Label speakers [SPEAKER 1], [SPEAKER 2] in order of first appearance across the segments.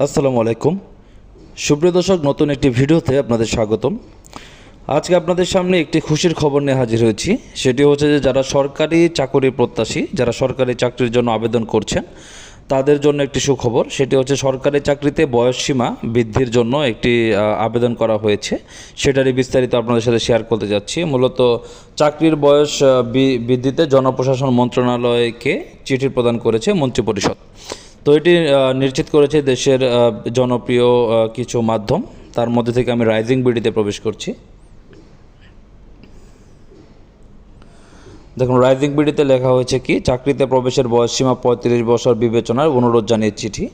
[SPEAKER 1] আসসালামু আলাইকুম। সুপ্রিয় দর্শক, নতুন একটি ভিডিওতে আপনাদের স্বাগতম। আজকে আপনাদের সামনে একটি খুশির খবর নিয়ে হাজির হয়েছি। সেটি হচ্ছে যে যারা সরকারি চাকরি প্রত্যাশী, যারা সরকারি চাকরির জন্য আবেদন করছেন, তাদের জন্য একটি সুখবর। সেটি হচ্ছে সরকারি চাকরিতে বয়সসীমা বৃদ্ধির জন্য একটি আবেদন করা হয়েছে। সেটারই বিস্তারিত আপনাদের সাথে শেয়ার করতে যাচ্ছি। মূলত চাকরির বয়স বৃদ্ধিতে জনপ্রশাসন মন্ত্রণালয়কে চিঠি প্রদান করেছে মন্ত্রিপরিষদ। তো এটি নিশ্চিত করেছে দেশের জনপ্রিয় কিছু মাধ্যম। তার মধ্যে থেকে আমি রাইজিং বিডিতে প্রবেশ করছি। দেখুন, রাইজিং বিডিতে লেখা হয়েছে কি, চাকরিতে প্রবেশের বয়সসীমা ৩৫ বছর বিবেচনার অনুরোধ জানিয়ে চিঠি।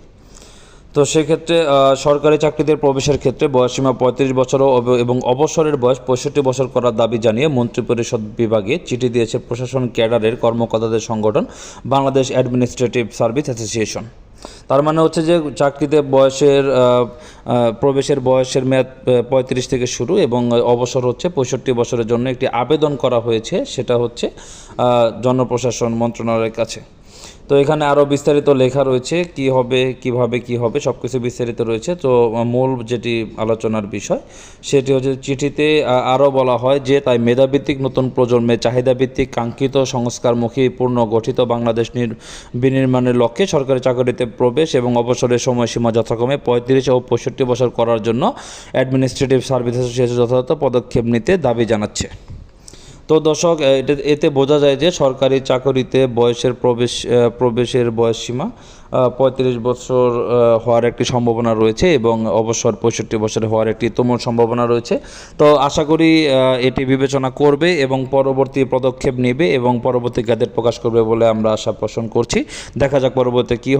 [SPEAKER 1] তো সেক্ষেত্রে সরকারি চাকরিতে প্রবেশের ক্ষেত্রে বয়সসীমা ৩৫ বছর এবং অবসরের বয়স ৬৫ বছর করার দাবি জানিয়ে মন্ত্রিপরিষদ বিভাগে চিঠি দিয়েছে প্রশাসন ক্যাডারের কর্মকর্তাদের সংগঠন বাংলাদেশ অ্যাডমিনিস্ট্রেটিভ সার্ভিস অ্যাসোসিয়েশন। তার মানে হচ্ছে যে চাকরিতে প্রবেশের বয়সের মেয়াদ ৩৫ থেকে শুরু এবং অবসর হচ্ছে ৬৫ বছরের জন্য একটি আবেদন করা হয়েছে। সেটা হচ্ছে জনপ্রশাসন মন্ত্রণালয়ের কাছে। তো এখানে আরও বিস্তারিত লেখা রয়েছে, কি হবে, কিভাবে কি হবে, সব কিছু বিস্তারিত রয়েছে। তো মূল যেটি আলোচনার বিষয় সেটি হচ্ছে চিঠিতে আরও বলা হয় যে তাই মেধাভিত্তিক নতুন প্রজন্মের চাহিদাভিত্তিক কাঙ্ক্ষিত সংস্কারমুখী পুনর্গঠিত বাংলাদেশ বিনির্মাণের লক্ষ্যে সরকারি চাকরিতে প্রবেশ এবং অবসরের সময়সীমা যথাক্রমে ৩৫ ও ৬৫ বছর করার জন্য অ্যাডমিনিস্ট্রেটিভ সার্ভিস অ্যাসোসিয়েশন যথাযথ পদক্ষেপ নিতে দাবি জানাচ্ছে। তো দর্শক, এতে বোঝা যায় যে সরকারি চাকরিতে প্রবেশের বয়সসীমা ৩৫ বছর হওয়ার একটি সম্ভাবনা রয়েছে এবং অবসর ৬৫ বছর হওয়ার একটি তুমুল সম্ভাবনা রয়েছে। তো আশা করি এটি বিবেচনা করবে এবং পরবর্তী পদক্ষেপ নেবে এবং পরবর্তী গ্যাজেট প্রকাশ করবে বলে আমরা আশা পোষণ করছি। দেখা যাক পরবর্তীতে কী হয়।